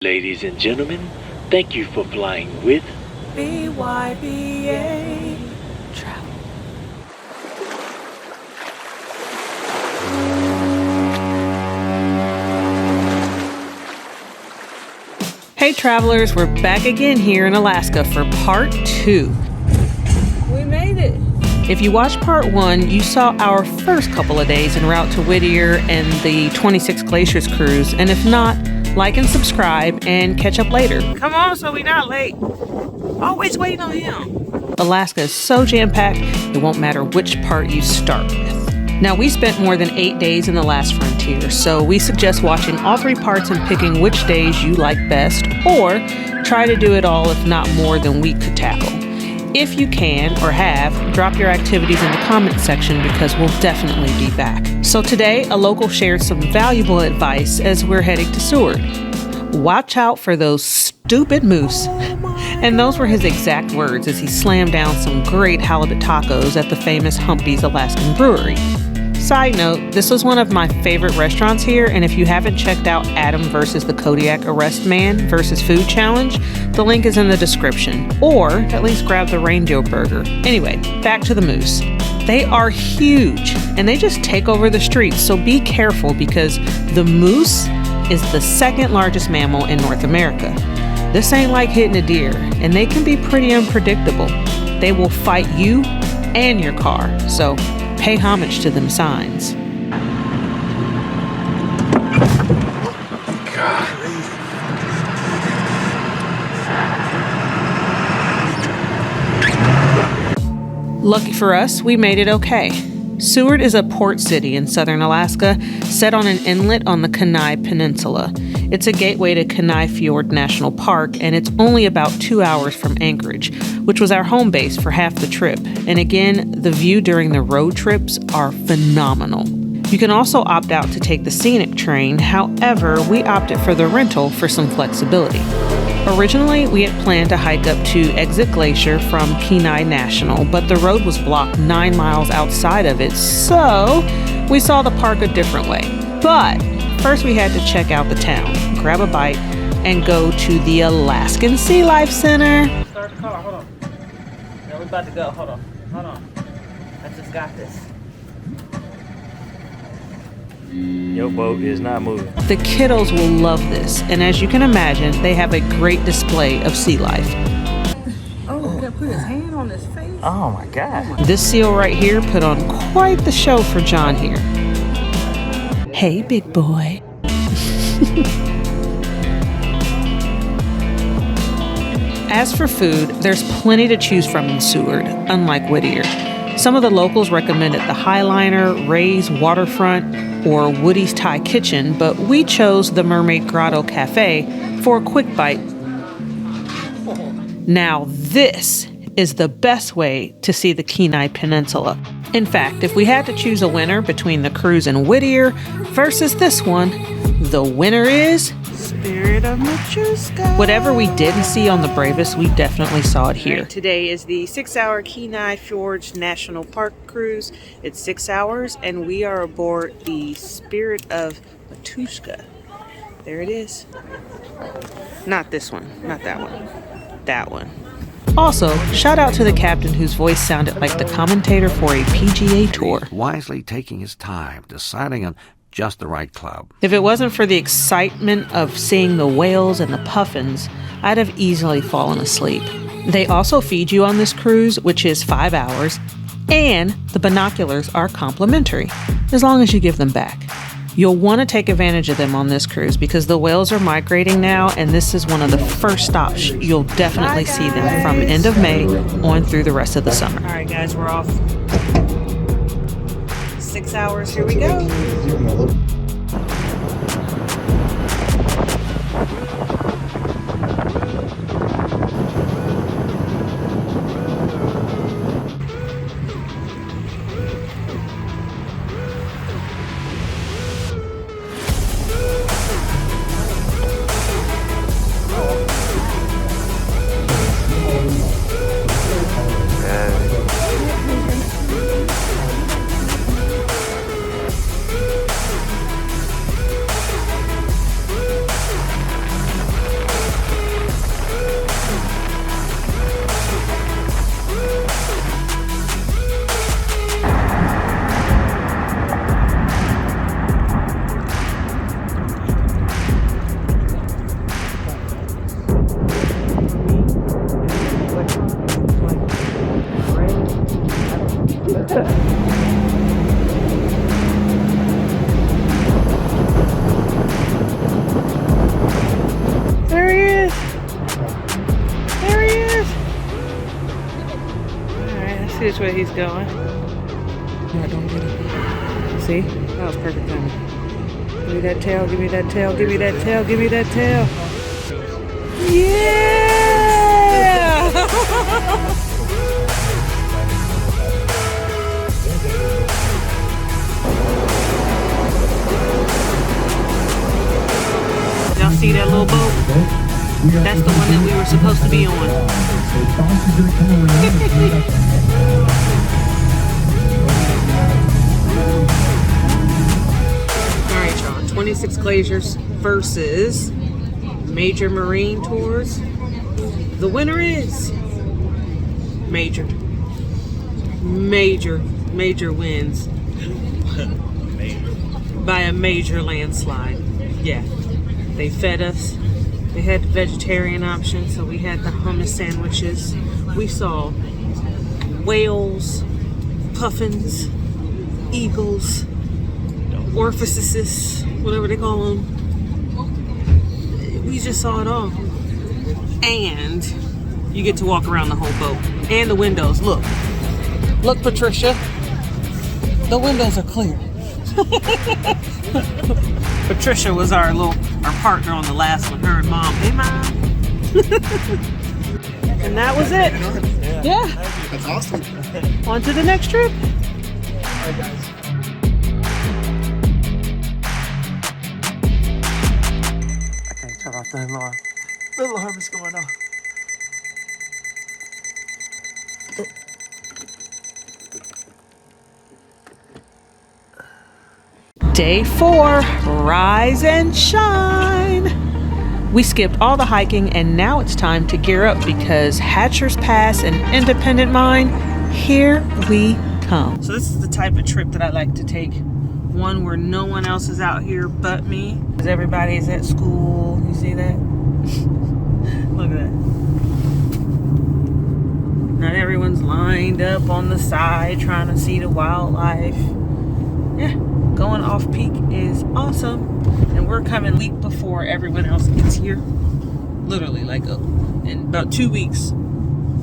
Ladies and gentlemen, thank you for flying with BYBA Travel. Hey travelers, we're back again here in Alaska for part 2. We made it. If you watched part 1, you saw our first couple of days en route to Whittier and the 26 Glaciers cruise, and if not, like and subscribe and catch up later. Come on, so we're not late. Always waiting on him. Alaska is so jam-packed, it won't matter which part you start with. Now, we spent more than 8 days in the last frontier, so we suggest watching all 3 parts and picking which days you like best, or try to do it all if not more than we could tackle. If you can or have, drop your activities in the comments section because we'll definitely be back. So today, a local shared some valuable advice as we're heading to Seward. Watch out for those stupid moose. And those were his exact words as he slammed down some great halibut tacos at the famous Humpy's Alaskan Brewery. Side note, this was one of my favorite restaurants here, and if you haven't checked out Adam versus the Kodiak Arrest Man versus Food Challenge, the link is in the description, or at least grab the reindeer burger. Anyway, back to the moose. They are huge, and they just take over the streets, so be careful because the moose is the second largest mammal in North America. This ain't like hitting a deer, and they can be pretty unpredictable. They will fight you and your car, so pay homage to them signs. God. Lucky for us, we made it okay. Seward is a port city in southern Alaska, set on an inlet on the Kenai Peninsula. It's a gateway to Kenai Fjord National Park, and it's only about 2 hours from Anchorage, which was our home base for half the trip. And again, the view during the road trips are phenomenal. You can also opt out to take the scenic train. However, we opted for the rental for some flexibility. Originally, we had planned to hike up to Exit Glacier from Kenai National, but the road was blocked 9 miles outside of it, so we saw the park a different way. But first we had to check out the town, grab a bite, and go to the Alaskan Sea Life Center. Start the car, hold on. Yeah, we're about to go, hold on. I just got this. Your boat is not moving. The kiddos will love this, and as you can imagine, they have a great display of sea life. Oh, he put his hand on his face. Oh my God. This seal right here put on quite the show for John here. Hey, big boy. As for food, there's plenty to choose from in Seward, unlike Whittier. Some of the locals recommended the Highliner, Ray's Waterfront, or Woody's Thai Kitchen, but we chose the Mermaid Grotto Cafe for a quick bite. Now this is the best way to see the Kenai Peninsula. In fact, if we had to choose a winner between the cruise in Whittier versus this one, the winner is Spirit of Machuska. Whatever we didn't see on the Bravest, we definitely saw it here. Right, today is the 6-hour Kenai Fjords National Park cruise. It's 6 hours, and we are aboard the Spirit of Machuska. There it is. Not this one, not that one. That one. Also, shout out to the captain whose voice sounded like the commentator for a PGA tour. Wisely taking his time, deciding on just the right club. If it wasn't for the excitement of seeing the whales and the puffins, I'd have easily fallen asleep. They also feed you on this cruise, which is 5 hours, and the binoculars are complimentary, as long as you give them back. You'll want to take advantage of them on this cruise because the whales are migrating now, and this is one of the first stops you'll definitely see them from end of May on through the rest of the summer. All right, guys, we're off. 6 hours, here we go. which way he's going. No, don't get it. See? That was perfect timing. Give me that tail, give me that tail, give me that tail, give me that tail. Yeah! Y'all see that little boat? That's the one that we were supposed to be on. Alright, y'all. 26 Glaciers versus Major Marine Tours. The winner is Major. Major wins. By a major landslide. Yeah. They fed us. They had the vegetarian option, so we had the hummus sandwiches. We saw whales, puffins, eagles, orifices, whatever they call them. We just saw it all. And you get to walk around the whole boat. And the windows. Look. Look, Patricia. The windows are clear. Patricia was our partner on the last one. Her and Mom. Hey, Mom. And that was it. Yeah. That's awesome. On to the next trip. Alright, guys. I can't turn off the alarm. The alarm is going off. Day 4, rise and shine. We skipped all the hiking and now it's time to gear up because Hatcher's Pass and Independent Mine, here we come. So this is the type of trip that I like to take. One where no one else is out here but me. Because everybody's at school. You see that? Look at that. Not everyone's lined up on the side trying to see the wildlife. Yeah. Going off peak is awesome, and we're coming a week before everyone else gets here. Literally, like in about 2 weeks,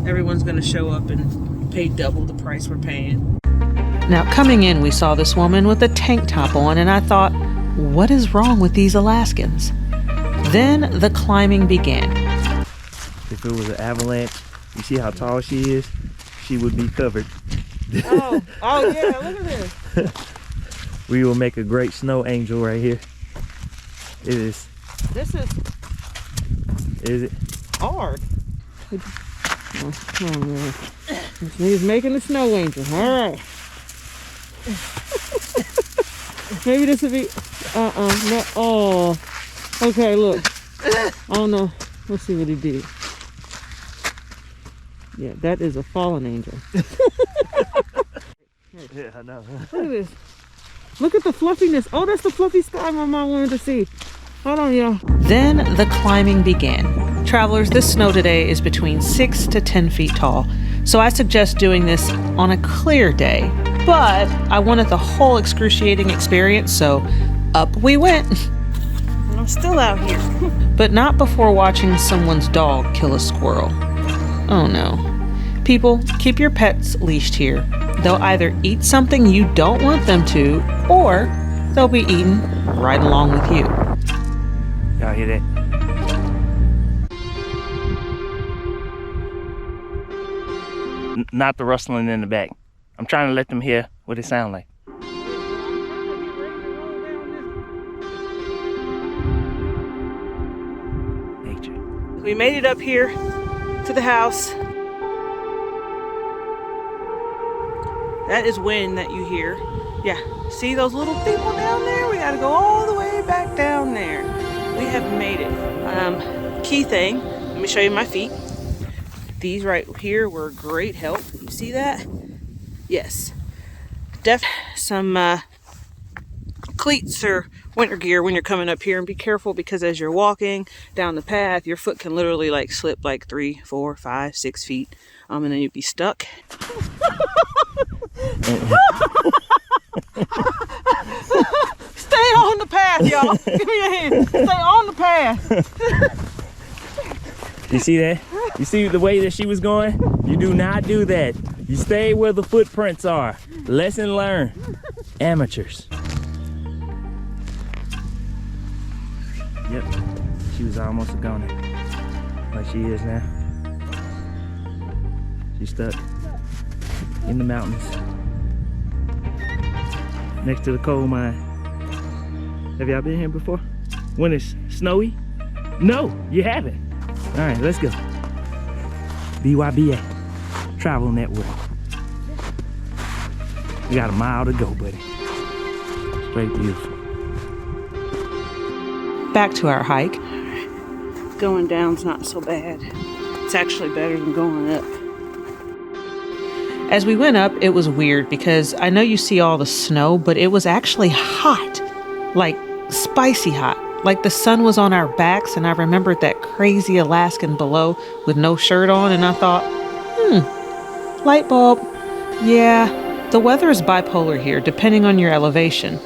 everyone's going to show up and pay double the price we're paying. Now, coming in, we saw this woman with a tank top on, and I thought, what is wrong with these Alaskans? Then the climbing began. If it was an avalanche, you see how tall she is? She would be covered. Oh yeah, look at this. We will make a great snow angel right here. It is. This is it? hard. Oh man. He's making a snow angel. All right. Maybe this would be. No. Oh. Okay. Look. Oh no. Let's see what he did. Yeah, that is a fallen angel. Yeah, I know. Look at this. Look at the fluffiness. Oh, that's the fluffy sky my mom wanted to see. Hold on, y'all. Then the climbing began. Travelers, this snow today is between 6 to 10 feet tall, so I suggest doing this on a clear day. But I wanted the whole excruciating experience, so up we went. And I'm still out here. But not before watching someone's dog kill a squirrel. Oh no. People, keep your pets leashed here. They'll either eat something you don't want them to, or they'll be eaten right along with you. Y'all hear that? Not the rustling in the back. I'm trying to let them hear what it sounds like. Nature. We made it up here to the house. That is wind that you hear. Yeah, see those little people down there? We gotta go all the way back down there. We have made it. Key thing, let me show you my feet. These right here were great help. You see that? Yes. Some cleats or winter gear when you're coming up here, and be careful because as you're walking down the path, your foot can literally like slip like 3, 4, 5, 6 feet, and then you'd be stuck. Stay on the path, y'all. Give me a hand. Stay on the path. You see that? You see the way that she was going? You do not do that. You stay where the footprints are. Lesson learned. Amateurs. Yep, she was almost a goner. Like she is now. She's stuck in the mountains. Next to the coal mine. Have y'all been here before? When it's snowy? No, you haven't. All right, let's go. BYBA, Travel Network. We got a mile to go, buddy. Straight beautiful. Back to our hike. Going down's not so bad. It's actually better than going up. As we went up, it was weird because I know you see all the snow, but it was actually hot. Like spicy hot. Like the sun was on our backs, and I remembered that crazy Alaskan below with no shirt on, and I thought, light bulb. Yeah, the weather is bipolar here, depending on your elevation.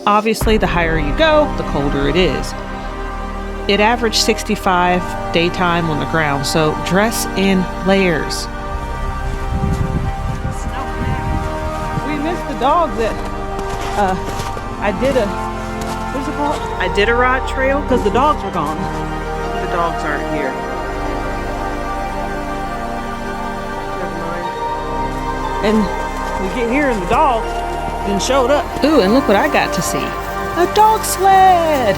Obviously, the higher you go, the colder it is. It averaged 65 daytime on the ground, so dress in layers. We missed the dogs that what's it called? Iditarod Trail, because the dogs were gone. The dogs aren't here. Never mind. And we get here and the dogs then showed up. Ooh, and look what I got to see. A dog sled!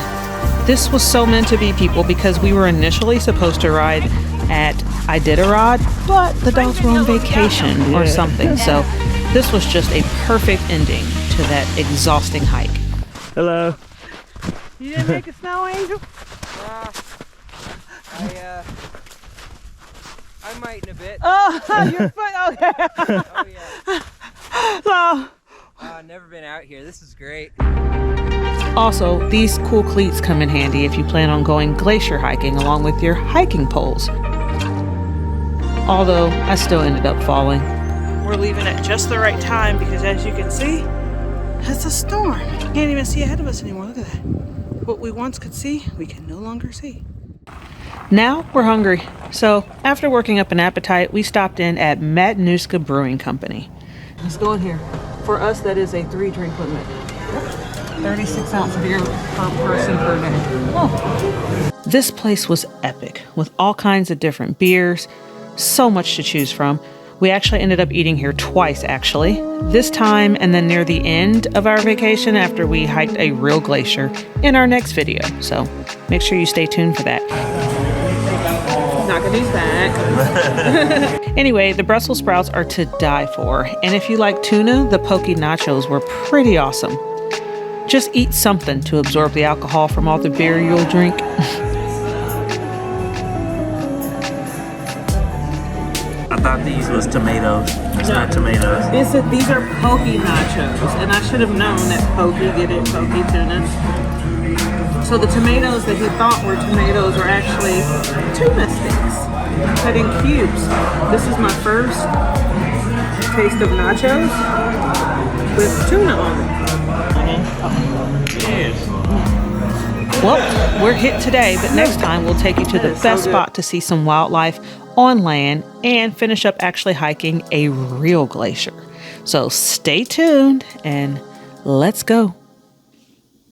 This was so meant to be, people, because we were initially supposed to ride at Iditarod, but the dogs were on vacation or something. So this was just a perfect ending to that exhausting hike. Hello. You didn't make a snow angel? I might in a bit. Oh, your foot, okay. Oh yeah. So, Never been out here. This is great. also, these cool cleats come in handy if you plan on going glacier hiking along with your hiking poles. Although, I still ended up falling. We're leaving at just the right time because, as you can see, it's a storm. You can't even see ahead of us anymore. Look at that. What we once could see, we can no longer see. Now we're hungry. So after working up an appetite, we stopped in at Matanuska Brewing Company. Let's go in here. For us, that is a 3-drink limit. 36-ounce beer per person per day. Oh. This place was epic with all kinds of different beers, so much to choose from. We actually ended up eating here twice, actually. This time and then near the end of our vacation after we hiked a real glacier in our next video. So make sure you stay tuned for that. Knocking these back. Anyway, the Brussels sprouts are to die for. And if you like tuna, the poke nachos were pretty awesome. Just eat something to absorb the alcohol from all the beer you'll drink. I thought these was tomatoes. It's not tomatoes. These are poke nachos, and I should have known that poke, get it, poke tuna. So the tomatoes that he thought were tomatoes are actually tuna sticks cut in cubes. This is my first taste of nachos with tuna on it. Well, we're hit today, but next time we'll take you to the best spot to see some wildlife on land and finish up actually hiking a real glacier. So stay tuned and let's go.